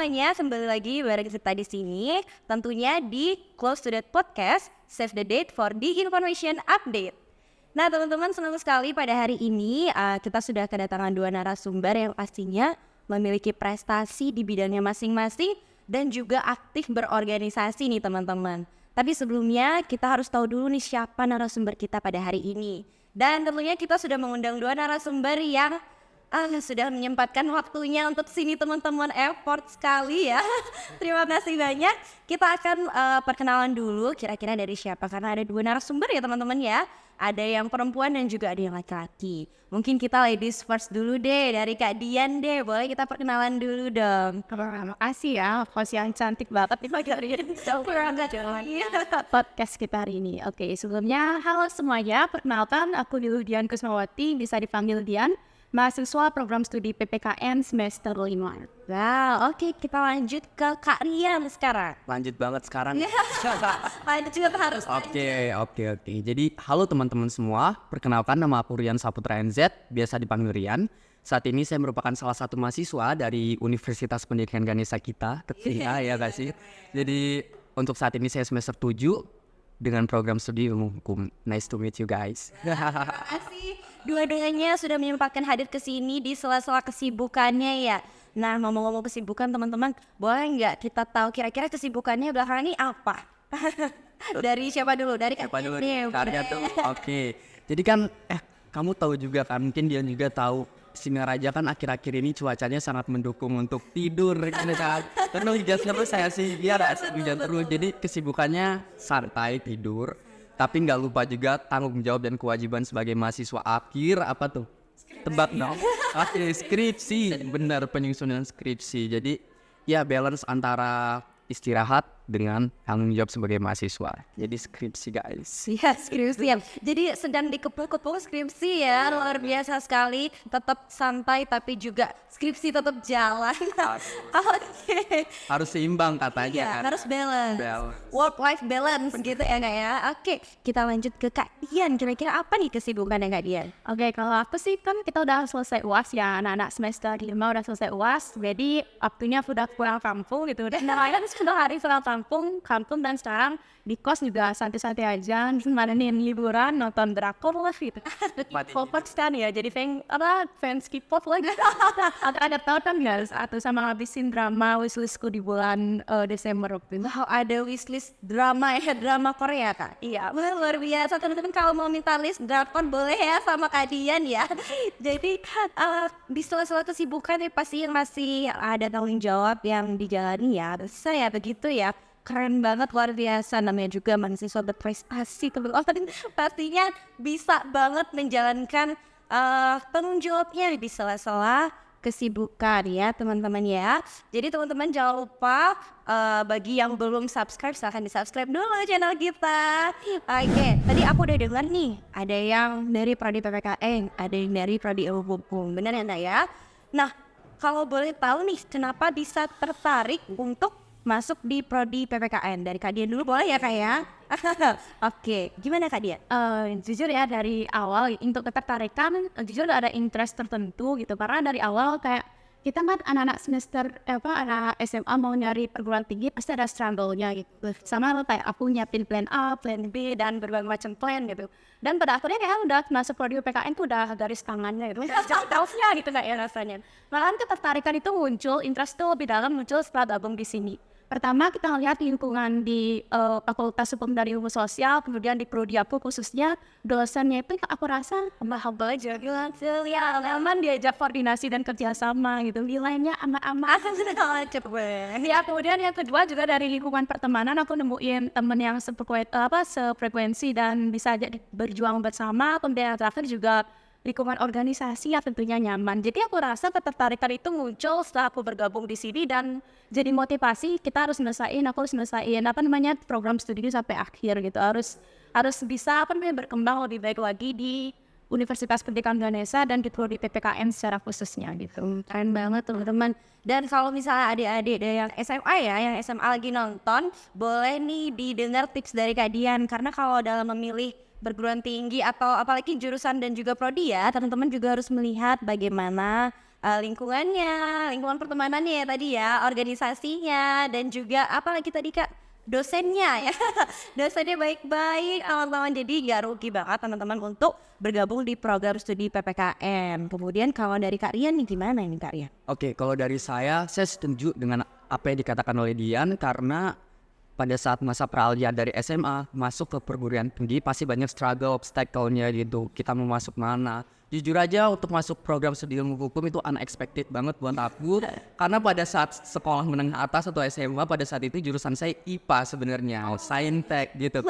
semuanya, kembali lagi bareng kita di sini, tentunya di Close to Date Podcast, Save the Date for the Information Update. Nah teman-teman, senang sekali pada hari ini kita sudah kedatangan dua narasumber yang pastinya memiliki prestasi di bidangnya masing-masing dan juga aktif berorganisasi nih teman-teman. Tapi sebelumnya kita harus tahu dulu nih siapa narasumber kita pada hari ini. Dan tentunya kita sudah mengundang dua narasumber yang sudah menyempatkan waktunya untuk sini teman-teman, effort sekali ya. Terima kasih banyak. Kita akan perkenalan dulu kira-kira dari siapa, karena ada dua narasumber ya teman-teman ya. Ada yang perempuan dan juga ada yang laki-laki. Mungkin kita ladies first dulu deh, dari Kak Dian deh. Boleh kita perkenalan dulu dong. Terima kasih ya, host yang cantik banget nih pagi hari ini. Podcast kita hari ini. Oke, sebelumnya halo semuanya, perkenalkan aku Dian Kusmawati, bisa dipanggil Dian, mahasiswa program studi PPKN semester 5. Wow, oke, kita lanjut ke Kak Rian sekarang. Lanjut banget sekarang. Lanjut juga harus. Oke. Jadi halo teman-teman semua, perkenalkan nama aku Rian Saputra NZ, biasa dipanggil Rian. Saat ini saya merupakan salah satu mahasiswa dari Universitas Pendidikan Ganesha kita, ketiga ya gak sih? Jadi untuk saat ini saya semester 7 dengan program studi ilmu hukum. Nice to meet you guys. Terima kasih dua-duanya sudah menyempatkan hadir ke sini di sela-sela kesibukannya ya. Nah, ngomong-ngomong kesibukan teman-teman, boleh nggak kita tahu kira-kira kesibukannya belakangan ini apa? Dari siapa dulu? Dari Siapa dulu nih? Karya tuh. Oke. Jadi kan kamu tahu juga kan, mungkin dia juga tahu Singaraja kan akhir-akhir ini cuacanya sangat mendukung untuk tidur gitu kan. Karena hujan terus saya sih biar hujan terus. Jadi kesibukannya santai tidur. Tapi nggak lupa juga tanggung jawab dan kewajiban sebagai mahasiswa akhir apa tuh? Tebak dong. Akhir skripsi, benar, penyusunan skripsi. Jadi ya balance antara istirahat dengan tanggung jawab sebagai mahasiswa. Jadi skripsi guys. Iya, skripsi ya. Jadi sedang dikepung-kepung skripsi ya, luar biasa sekali. Tetap santai tapi juga skripsi tetap jalan. Oke. Harus seimbang katanya Iya, kan. harus balance. Work-life balance gitu ya Kak ya. Oke, kita lanjut ke Kak Dian. Kira-kira apa nih kesibukannya Kak Dian? Oke, kalau aku sih kan kita udah selesai UAS ya, anak-anak semester 5 udah selesai UAS, jadi waktunya udah pulang kampung gitu. Dan kan sudah hari pulang kampung dan sekarang di kos juga santai-santai aja, ngadain liburan, nonton drakor lah gitu. Fokus kan ya, jadi fans K-pop lagi. Ada tahu kan guys, atau sama ngabisin drama wishlistku di bulan Desember waktu itu. Wow, ada wishlist drama ya, drama Korea Kak? Iya. Wah, luar biasa teman-teman, kalau mau minta list drakor boleh ya sama Kak Dian ya. Jadi di sela-sela kesibukan ya pasti masih ada tanggung jawab yang dijalani ya. Saya begitu ya. Keren banget, luar biasa, namanya juga mahasiswa berprestasi teman-teman. Pastinya bisa banget menjalankan tanggung jawabnya di sela-sela kesibukan ya teman-teman ya. Jadi teman-teman jangan lupa bagi yang belum subscribe silahkan di subscribe dulu channel kita. Oke, tadi aku udah dengar nih ada yang dari prodi PPKN, ada yang dari prodi ilmu hukum, benar ya Nda ya? Nah, kalau boleh tahu nih kenapa bisa tertarik untuk masuk di prodi PPKN? Dari Kak Dian dulu boleh ya Kak ya? Oke, gimana Kak Dian? Jujur ya, dari awal untuk ketertarikan jujur ada interest tertentu gitu, karena dari awal kayak kita kan anak-anak semester anak SMA mau nyari perguruan tinggi pasti ada struggle-nya gitu, sama kayak aku nyiapin plan A, plan B dan berbagai macam plan gitu, dan pada akhirnya kayak udah masuk prodi PKN tuh udah garis tangannya gitu, jauh-jauhnya gitu kayak rasanya. Malahan ketertarikan itu muncul, interest tuh lebih dalam muncul setelah gabung di sini. Pertama kita lihat lingkungan di Fakultas Hukum dan Ilmu Sosial, kemudian di prodi aku khususnya dosennya itu aku rasa humble aja, nyaman diajak koordinasi dan kerjasama gitu, nilainya aman-aman. Ya, kemudian yang kedua juga dari lingkungan pertemanan aku nemuin temen yang sefrekuensi dan bisa aja berjuang bersama. Kemudian yang terakhir juga lingkungan organisasi yang tentunya nyaman. Jadi aku rasa ketertarikan itu muncul setelah aku bergabung di sini dan jadi motivasi kita harus selesaiin program studi sampai akhir gitu. Harus bisa berkembang lebih baik lagi di Universitas Pendidikan Ganesha dan di prodi PPKN secara khususnya gitu. Keren banget teman-teman. Dan kalau misalnya adik-adik yang SMA ya, yang SMA lagi nonton, boleh nih didengar tips dari Kak Dian. Karena kalau dalam memilih perguruan tinggi atau apalagi jurusan dan juga prodi ya, teman-teman juga harus melihat bagaimana lingkungannya, lingkungan pertemanannya ya tadi ya, organisasinya, dan juga apalagi tadi Kak, dosennya ya. Dosennya baik-baik, teman-teman. Jadi nggak rugi banget teman-teman untuk bergabung di program studi PPKN. Kemudian kalau dari Kak Rian nih gimana nih Kak Rian? Oke, kalau dari saya setuju dengan apa yang dikatakan oleh Dian karena pada saat masa peralihan dari SMA masuk ke perguruan tinggi pasti banyak struggle obstacle-nya gitu. Kita mau masuk mana? Jujur aja untuk masuk program studi ilmu hukum itu unexpected banget buat aku karena pada saat sekolah menengah atas atau SMA pada saat itu jurusan saya IPA sebenarnya, saintek gitu.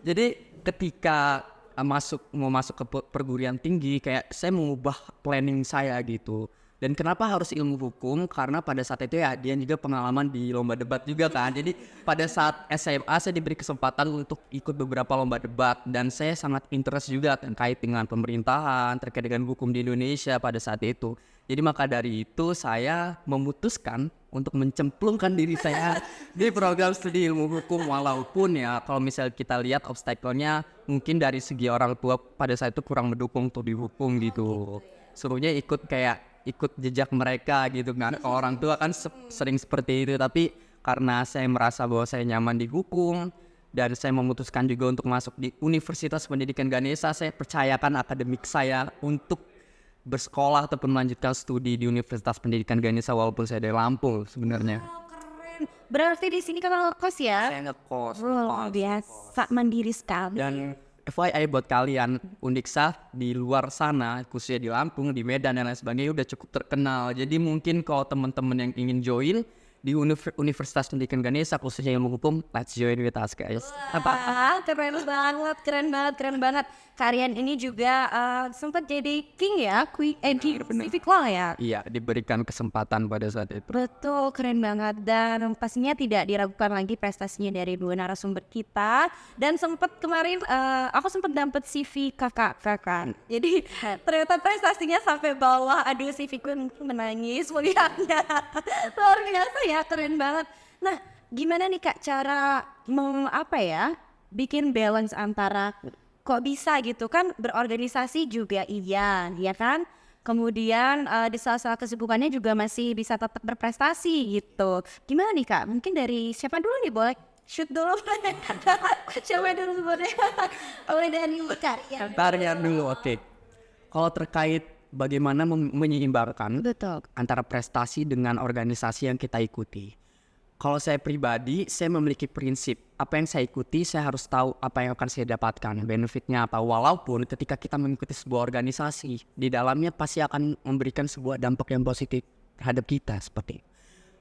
Jadi ketika mau masuk ke perguruan tinggi kayak saya mengubah planning saya gitu. Dan kenapa harus ilmu hukum? Karena pada saat itu ya Dian juga pengalaman di lomba debat juga kan. Jadi pada saat SMA saya diberi kesempatan untuk ikut beberapa lomba debat. Dan saya sangat interest juga terkait dengan pemerintahan, terkait dengan hukum di Indonesia pada saat itu. Jadi maka dari itu saya memutuskan untuk mencemplungkan diri saya di program studi ilmu hukum. Walaupun ya kalau misal kita lihat obstacle-nya mungkin dari segi orang tua pada saat itu kurang mendukung untuk dihukum gitu. Suruhnya ikut jejak mereka gitu kan. Orang tua kan sering seperti itu, tapi karena saya merasa bahwa saya nyaman di hukum dan saya memutuskan juga untuk masuk di Universitas Pendidikan Ganesha, saya percayakan akademik saya untuk bersekolah ataupun melanjutkan studi di Universitas Pendidikan Ganesha walaupun saya dari Lampung sebenarnya. Keren. Berarti di sini kan ngekos ya? Saya ngekos. Luar biasa, mandiri sekali. Dan FYI buat kalian, Undiksa di luar sana, khususnya di Lampung, di Medan dan lain sebagainya udah cukup terkenal. Jadi mungkin kalau teman-teman yang ingin join di Universitas Pendidikan Ganesha khususnya ilmu hukum, let's join with us guys. Wah, keren banget. Kalian ini juga sempat jadi king ya, Queen di Pacific Law ya. Iya, diberikan kesempatan pada saat itu. Betul, keren banget dan pastinya tidak diragukan lagi prestasinya dari dua narasumber kita. Dan sempat kemarin aku sempat dapat CV kakak kan. Jadi ternyata prestasinya sampai bawah. Aduh, CV ku menangis melihatnya. Luar biasa ya, keren banget. Nah, gimana nih Kak cara bikin balance antara kok bisa gitu kan berorganisasi juga iya kan? Kemudian di sela-sela kesibukannya juga masih bisa tetap berprestasi gitu. Gimana nih Kak? Mungkin dari siapa dulu nih, boleh shoot dulu. Siapa dulu boleh? Boleh dari Kak ya. Tarian dulu, oke. Kalau terkait bagaimana menyeimbangkan Betul. antara prestasi dengan organisasi yang kita ikuti. Kalau saya pribadi, saya memiliki prinsip apa yang saya ikuti, saya harus tahu apa yang akan saya dapatkan, benefitnya apa. Walaupun ketika kita mengikuti sebuah organisasi, di dalamnya pasti akan memberikan sebuah dampak yang positif terhadap kita seperti itu.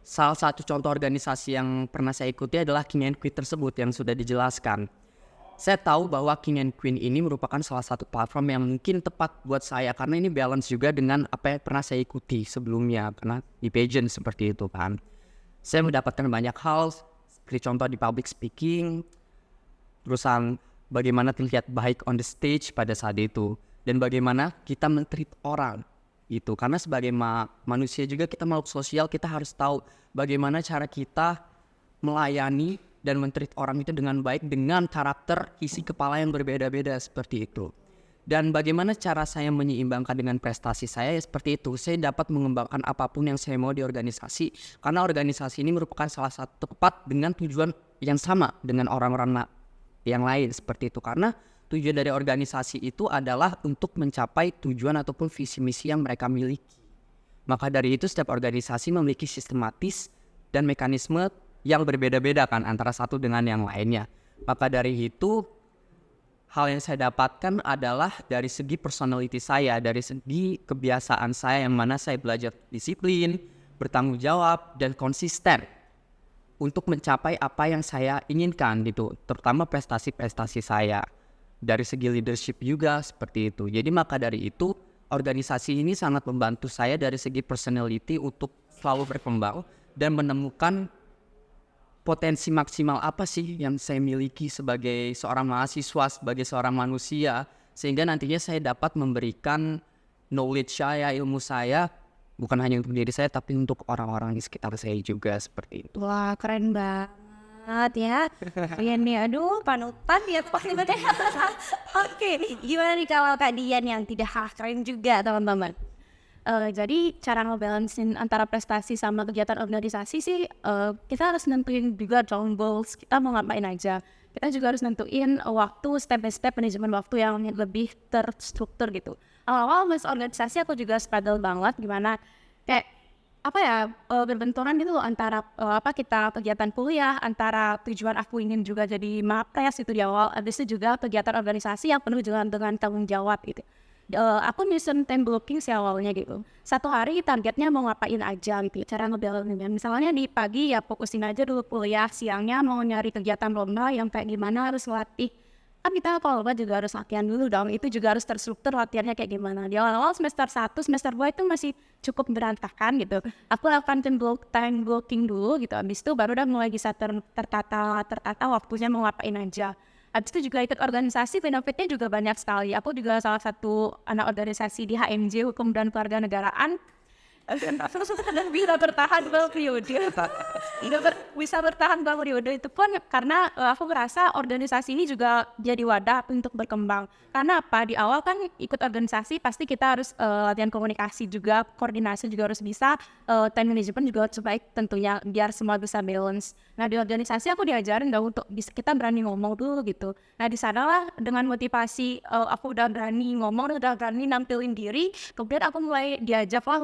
Salah satu contoh organisasi yang pernah saya ikuti adalah King and Queen tersebut yang sudah dijelaskan. Saya tahu bahwa King and Queen ini merupakan salah satu platform yang mungkin tepat buat saya karena ini balance juga dengan apa yang pernah saya ikuti sebelumnya karena di pageant seperti itu kan. Saya mendapatkan banyak hal seperti contoh di public speaking, terusan bagaimana terlihat baik on the stage pada saat itu dan bagaimana kita men-treat orang itu karena sebagai manusia juga kita makhluk sosial, kita harus tahu bagaimana cara kita melayani dan men-treat orang itu dengan baik dengan karakter isi kepala yang berbeda-beda seperti itu. Dan bagaimana cara saya menyeimbangkan dengan prestasi saya ya seperti itu. Saya dapat mengembangkan apapun yang saya mau di organisasi karena organisasi ini merupakan salah satu tempat dengan tujuan yang sama dengan orang-orang yang lain seperti itu. Karena tujuan dari organisasi itu adalah untuk mencapai tujuan ataupun visi misi yang mereka miliki. Maka dari itu setiap organisasi memiliki sistematis dan mekanisme yang berbeda-beda kan antara satu dengan yang lainnya. Maka dari itu hal yang saya dapatkan adalah dari segi personality saya, dari segi kebiasaan saya yang mana saya belajar disiplin, bertanggung jawab, dan konsisten untuk mencapai apa yang saya inginkan gitu, terutama prestasi-prestasi saya. Dari segi leadership juga seperti itu. Jadi maka dari itu organisasi ini sangat membantu saya dari segi personality untuk selalu berkembang dan menemukan potensi maksimal apa sih yang saya miliki sebagai seorang mahasiswa, sebagai seorang manusia, sehingga nantinya saya dapat memberikan knowledge saya, ilmu saya, bukan hanya untuk diri saya, tapi untuk orang-orang di sekitar saya juga seperti itu. Wah, keren banget ya. Kalian nih, aduh, panutan ya teman-teman. Oke, gimana nih kalau Kak Dian yang tidak kalah keren juga teman-teman? Jadi cara ngebalancein antara prestasi sama kegiatan organisasi sih, kita harus nentuin juga dong goals kita mau ngapain aja. Kita juga harus nentuin waktu, step by step manajemen waktu yang lebih terstruktur gitu. Awal-awal masuk organisasi aku juga struggle banget gimana kayak apa ya, berbenturan gitu loh antara kita kegiatan kuliah, antara tujuan aku ingin juga jadi mapres itu di awal, habis itu juga kegiatan organisasi yang penuh dengan tanggung jawab gitu. Aku nyusun time blocking sih awalnya gitu. Satu hari targetnya mau ngapain aja gitu. Cara ngebalancein. Misalnya di pagi ya fokusin aja dulu kuliah, siangnya mau nyari kegiatan lomba yang kayak gimana harus latih. Kan kita kalau lomba juga harus latihan dulu dong. Itu juga harus terstruktur latihannya kayak gimana. Di awal-awal semester 1, semester 2 itu masih cukup berantakan gitu. Aku lakukan time blocking dulu gitu. Habis itu baru udah mulai bisa tertata waktunya mau ngapain aja. Habis itu juga ikut organisasi, benefitnya juga banyak sekali. Aku juga salah satu anak organisasi di HMJ, Hukum dan Kewarganegaraan. Dan bisa bertahan dua periode. Bisa bertahan dua periode itu pun karena aku merasa organisasi ini juga jadi wadah untuk berkembang. Karena apa? Di awal kan ikut organisasi pasti kita harus latihan komunikasi juga, koordinasi juga harus bisa, time management juga harus baik tentunya biar semua bisa balance. Nah di organisasi aku diajarin dong untuk kita berani ngomong dulu gitu. Nah di sanalah dengan motivasi aku udah berani ngomong, udah berani nampilin diri, kemudian aku mulai diajak lah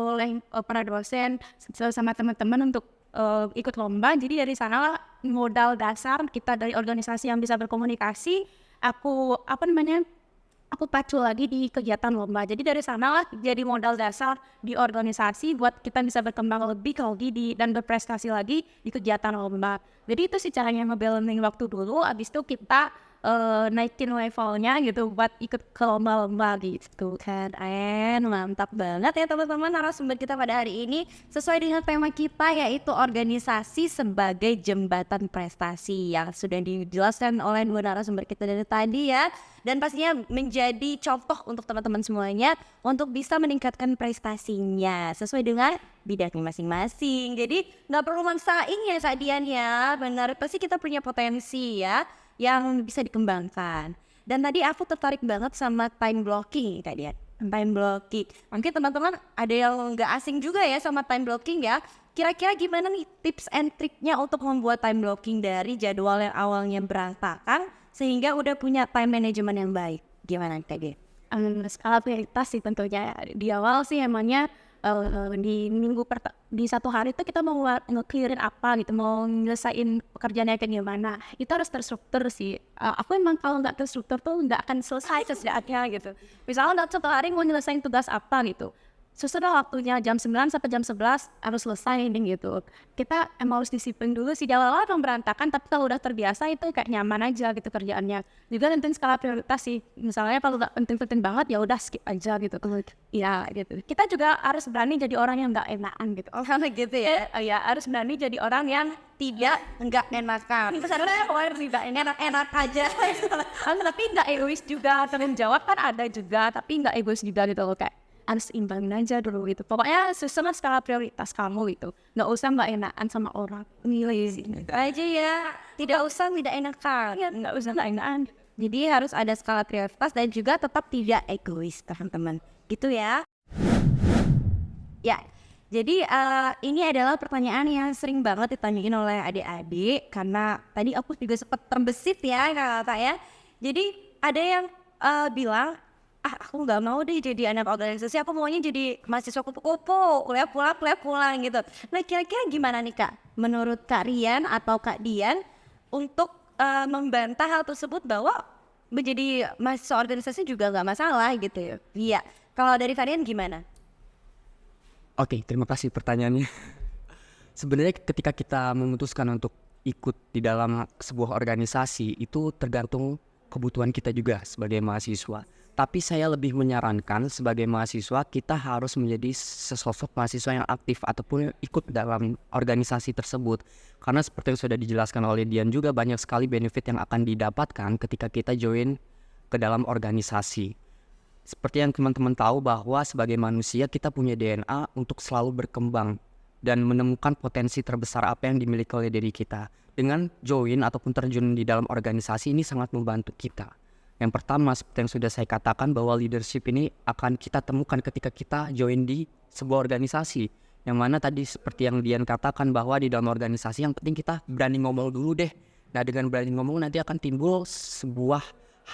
oleh para dosen sama teman-teman untuk ikut lomba. Jadi dari sanalah modal dasar kita dari organisasi yang bisa berkomunikasi, aku pacu lagi di kegiatan lomba. Jadi dari sanalah jadi modal dasar di organisasi buat kita bisa berkembang lebih lagi dan berprestasi lagi di kegiatan lomba. Jadi itu sih caranya ngebalancing waktu dulu, abis itu kita naikin levelnya gitu buat ikut ke lomba-lomba gitu. Keren, mantap banget ya teman-teman narasumber kita pada hari ini sesuai dengan tema kita yaitu organisasi sebagai jembatan prestasi yang sudah dijelaskan oleh dua narasumber kita dari tadi ya, dan pastinya menjadi contoh untuk teman-teman semuanya untuk bisa meningkatkan prestasinya sesuai dengan bidangnya masing-masing. Jadi nggak perlu maksain ya Kak Dian ya, benar pasti kita punya potensi ya yang bisa dikembangkan. Dan tadi aku tertarik banget sama time blocking Kak Dian. Time blocking. Mungkin teman-teman ada yang nggak asing juga ya sama time blocking ya. Kira-kira gimana nih tips and triknya untuk membuat time blocking dari jadwal yang awalnya berantakan sehingga udah punya time management yang baik? Gimana Kak Dian? Skala prioritas sih tentunya. Di awal sih emangnya di satu hari itu kita mau nge-clearin apa gitu, mau nyelesain pekerjaannya kayak gimana, itu harus terstruktur sih. Aku emang kalau nggak terstruktur tuh nggak akan selesai kerjaannya gitu. Misalnya satu hari mau nyelesain tugas apa gitu, sesudah waktunya jam 9 sampai jam 11 harus selesai nih gitu. Kita emang harus disiplin dulu sih, di awal emang berantakan, tapi kalau udah terbiasa itu kayak nyaman aja gitu kerjaannya. Juga tentuin skala prioritas sih, misalnya kalau nggak penting-penting banget ya udah skip aja gitu. Iya gitu. Kita juga harus berani jadi orang yang nggak enakan gitu. Oh gitu ya? Ya harus berani jadi orang yang Tidak nggak enakan. sebenarnya harus tidak Enak-enak aja. tapi nggak egois juga. Tanggung jawab kan ada juga, tapi nggak egois juga gitu loh, kayak harus imbangin aja dulu gitu. Pokoknya susun skala prioritas kamu gitu. Nggak usah nggak enakan sama orang. Itu aja ya. Tidak usah tidak enakan. Ya, nggak usah nggak enakan. Jadi harus ada skala prioritas dan juga tetap tidak egois teman-teman. Gitu ya. Ya. Jadi ini adalah pertanyaan yang sering banget ditanyain oleh adik-adik karena tadi aku juga sempat terbesit ya kakak ya. Jadi ada yang bilang aku nggak mau deh jadi anak organisasi, aku maunya jadi mahasiswa kupu-kupu, kuliah pulang gitu. Nah kira-kira gimana nih Kak menurut Kak Rian atau Kak Dian untuk membantah hal tersebut bahwa menjadi mahasiswa organisasi juga nggak masalah gitu ya? Iya, kalau dari Kak Rian gimana? Oke, terima kasih pertanyaannya. Sebenarnya ketika kita memutuskan untuk ikut di dalam sebuah organisasi itu tergantung kebutuhan kita juga sebagai mahasiswa. Tapi saya lebih menyarankan sebagai mahasiswa kita harus menjadi sesosok mahasiswa yang aktif ataupun ikut dalam organisasi tersebut. Karena seperti yang sudah dijelaskan oleh Dian juga banyak sekali benefit yang akan didapatkan ketika kita join ke dalam organisasi. Seperti yang teman-teman tahu bahwa sebagai manusia kita punya DNA untuk selalu berkembang dan menemukan potensi terbesar apa yang dimiliki oleh diri kita. Dengan join ataupun terjun di dalam organisasi ini sangat membantu kita. Yang pertama, seperti yang sudah saya katakan, bahwa leadership ini akan kita temukan ketika kita join di sebuah organisasi. Yang mana tadi seperti yang Dian katakan, bahwa di dalam organisasi yang penting kita berani ngomong dulu deh. Nah, dengan berani ngomong nanti akan timbul sebuah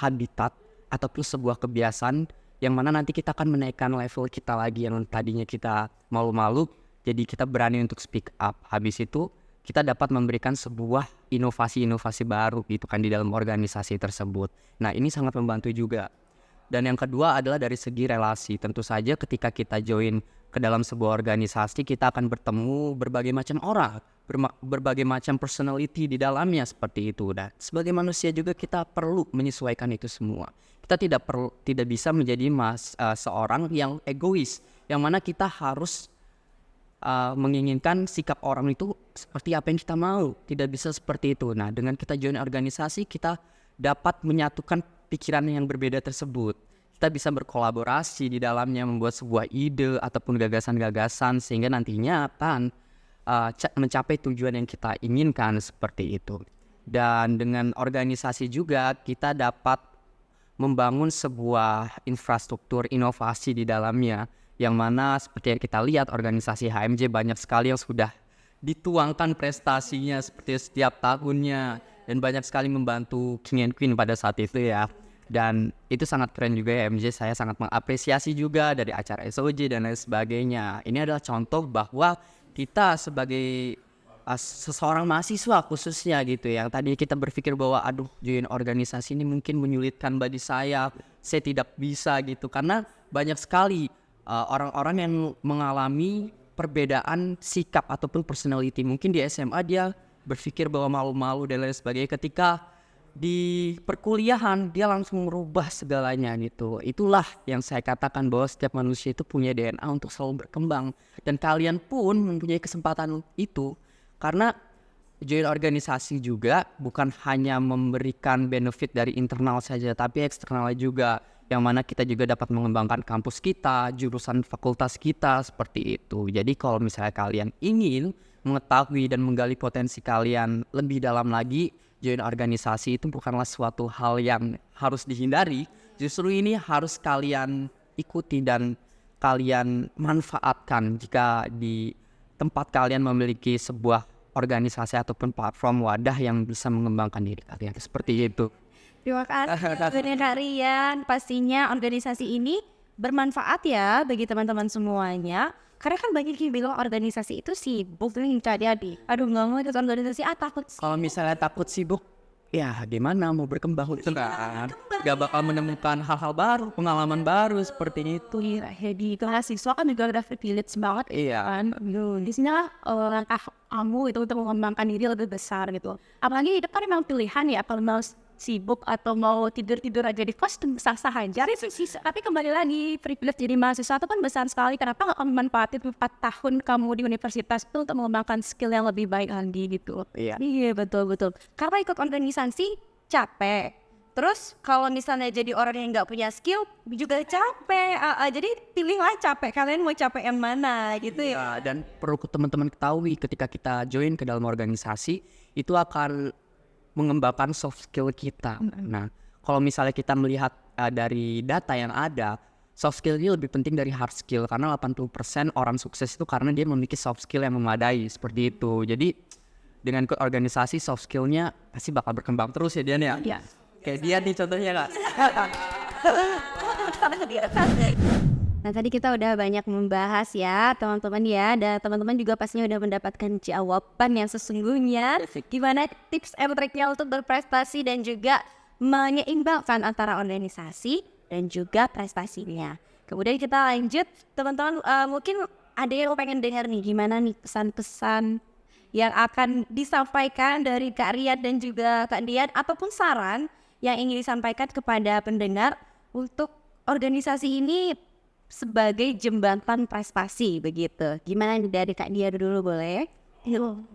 habitat ataupun sebuah kebiasaan yang mana nanti kita akan menaikkan level kita lagi, yang tadinya kita malu-malu jadi kita berani untuk speak up. Habis itu kita dapat memberikan sebuah inovasi-inovasi baru gitu kan di dalam organisasi tersebut. Nah, ini sangat membantu juga. Dan yang kedua adalah dari segi relasi. Tentu saja ketika kita join ke dalam sebuah organisasi, kita akan bertemu berbagai macam orang, berbagai macam personality di dalamnya seperti itu. Dan sebagai manusia juga kita perlu menyesuaikan itu semua. Kita tidak bisa menjadi seorang yang egois, yang mana kita harus menginginkan sikap orang itu seperti apa yang kita mau. Tidak bisa seperti itu. Nah, dengan kita join organisasi, kita dapat menyatukan pikiran yang berbeda tersebut. Kita bisa berkolaborasi di dalamnya, membuat sebuah ide ataupun gagasan-gagasan sehingga nantinya akan mencapai tujuan yang kita inginkan seperti itu. Dan dengan organisasi juga kita dapat membangun sebuah infrastruktur inovasi di dalamnya, yang mana seperti yang kita lihat organisasi HMJ banyak sekali yang sudah dituangkan prestasinya seperti setiap tahunnya, dan banyak sekali membantu King and Queen pada saat itu ya. Dan itu sangat keren juga ya MJ, saya sangat mengapresiasi juga dari acara SOJ dan lain sebagainya. Ini adalah contoh bahwa kita sebagai seseorang mahasiswa khususnya gitu, yang tadi kita berpikir bahwa aduh join organisasi ini mungkin menyulitkan bagi saya tidak bisa gitu, karena banyak sekali orang-orang yang mengalami perbedaan sikap ataupun personality. Mungkin di SMA dia berpikir bahwa malu-malu dan lain sebagainya, ketika di perkuliahan dia langsung merubah segalanya gitu. Itulah yang saya katakan bahwa setiap manusia itu punya DNA untuk selalu berkembang, dan kalian pun mempunyai kesempatan itu, karena join organisasi juga bukan hanya memberikan benefit dari internal saja, tapi eksternalnya juga, yang mana kita juga dapat mengembangkan kampus kita, jurusan fakultas kita seperti itu. Jadi kalau misalnya kalian ingin mengetahui dan menggali potensi kalian lebih dalam lagi, join organisasi itu bukanlah suatu hal yang harus dihindari. Justru ini harus kalian ikuti dan kalian manfaatkan jika di tempat kalian memiliki sebuah organisasi ataupun platform wadah yang bisa mengembangkan diri kalian. Seperti itu. Terima kasih Kak Rian. Pastinya organisasi ini bermanfaat ya bagi teman-teman semuanya. Karena kan banyak yang bilang organisasi itu sibuk nih jadi. Aduh nggak mau ikut organisasi, takut sih. Kalau misalnya takut sibuk, ya gimana mau berkembang gitu kan? Gak bakal menemukan hal-hal baru, pengalaman baru seperti itu. Iya, jadi mahasiswa kan juga udah privilege banget. Iya. Kan, di sini lah langkah kamu itu untuk mengembangkan diri lebih besar gitu. Apalagi itu kan memang pilihan ya, kalau mau sibuk atau mau tidur-tidur aja di kos itu sah-sah aja. Tapi kembali lagi, privilege jadi mahasiswa itu kan besar sekali. Kenapa nggak kamu manfaatin 4 tahun kamu di universitas itu untuk mengembangkan skill yang lebih baik lagi gitu. Iya betul. Karena ikut organisasi capek. Terus kalau misalnya jadi orang yang nggak punya skill juga capek. Jadi pilihlah capek. Kalian mau capek yang mana gitu ya. Dan perlu teman-teman ketahui, ketika kita join ke dalam organisasi itu akan mengembangkan soft skill kita. Nah, kalau misalnya kita melihat dari data yang ada, soft skill ini lebih penting dari hard skill, karena 80% orang sukses itu karena dia memiliki soft skill yang memadai seperti itu. Jadi dengan ikut organisasi, soft skillnya pasti bakal berkembang terus ya Dian ya. Iya. Kayak dia nih contohnya Kak. Nah tadi kita udah banyak membahas ya teman-teman ya, dan teman-teman juga pastinya udah mendapatkan jawaban yang sesungguhnya gimana tips and triknya untuk berprestasi dan juga menyeimbangkan antara organisasi dan juga prestasinya. Kemudian kita lanjut teman-teman, mungkin ada yang pengen dengar nih gimana nih pesan-pesan yang akan disampaikan dari Kak Rian dan juga Kak Dian, ataupun saran yang ingin disampaikan kepada pendengar untuk organisasi ini sebagai jembatan prestasi begitu. Gimana dari Kak Dian dulu boleh?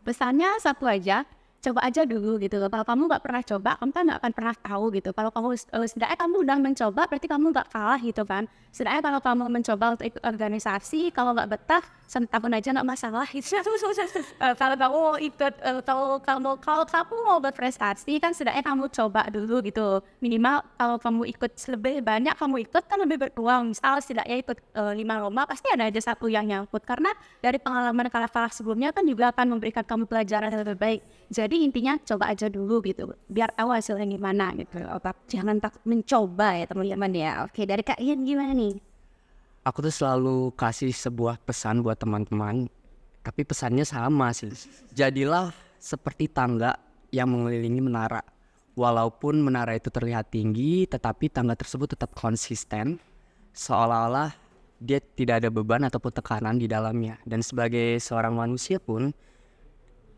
Pesannya satu aja, coba aja dulu gitu loh. Kalau kamu nggak pernah coba, kamu kan nggak akan pernah tahu gitu. Kalau kamu setidaknya kamu udah mencoba, berarti kamu nggak kalah gitu kan. Setidaknya kalau kamu mencoba untuk ikut organisasi, kalau nggak betah, 1 tahun aja nggak masalah gitu. Kalau kamu ikut, kalau kamu mau berprestasi kan setidaknya kamu coba dulu gitu. Minimal kalau kamu ikut lebih banyak, kamu ikut kan lebih berpeluang. Misal setidaknya ikut 5 lomba, pasti ada aja 1 yang nyangkut. Karena dari pengalaman kalah-kalah sebelumnya kan juga akan memberikan kamu pelajaran yang lebih baik. Jadi intinya coba aja dulu gitu, biar tahu hasilnya gimana gitu. Jangan takut mencoba ya teman-teman ya. Oke, dari Kak Ian gimana nih? Aku tuh selalu kasih sebuah pesan buat teman-teman, tapi pesannya sama sih. Jadilah seperti tangga yang mengelilingi menara. Walaupun menara itu terlihat tinggi, tetapi tangga tersebut tetap konsisten, seolah-olah dia tidak ada beban ataupun tekanan di dalamnya. Dan sebagai seorang manusia pun,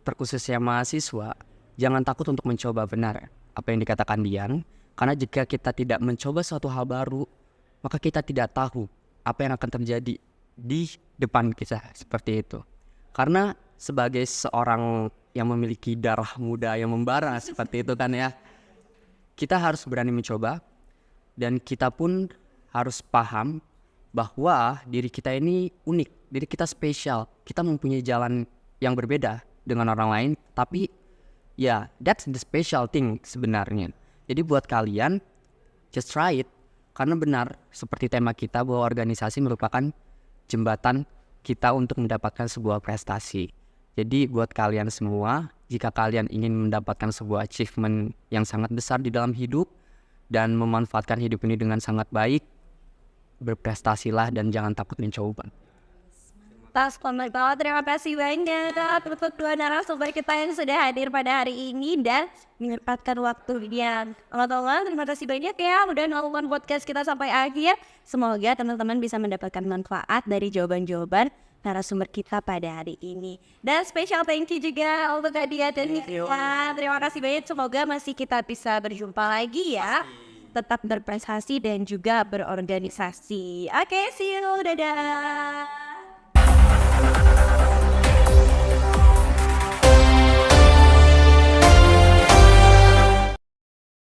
terkhususnya mahasiswa, jangan takut untuk mencoba benar apa yang dikatakan Dian. Karena jika kita tidak mencoba suatu hal baru, maka kita tidak tahu apa yang akan terjadi di depan kita, seperti itu. Karena sebagai seorang yang memiliki darah muda yang membara seperti itu kan ya, kita harus berani mencoba, dan kita pun harus paham bahwa diri kita ini unik, diri kita spesial, kita mempunyai jalan yang berbeda dengan orang lain, tapi ya that's the special thing sebenarnya. Jadi buat kalian, just try it. Karena benar, seperti tema kita bahwa organisasi merupakan jembatan kita untuk mendapatkan sebuah prestasi. Jadi buat kalian semua, jika kalian ingin mendapatkan sebuah achievement yang sangat besar di dalam hidup dan memanfaatkan hidup ini dengan sangat baik, berprestasilah dan jangan takut mencoba. Terima kasih banyak untuk 2 narasumber kita yang sudah hadir pada hari ini dan menyempatkan waktunya. Teman-teman, terima kasih banyak ya udah nonton podcast kita sampai akhir. Semoga teman-teman bisa mendapatkan manfaat dari jawaban-jawaban narasumber kita pada hari ini. Dan special thank you juga untuk Kak Dia dan Nisa. Terima kasih banyak. Semoga masih kita bisa berjumpa lagi ya. Tetap berprestasi dan juga berorganisasi. Oke, see you. Dadah.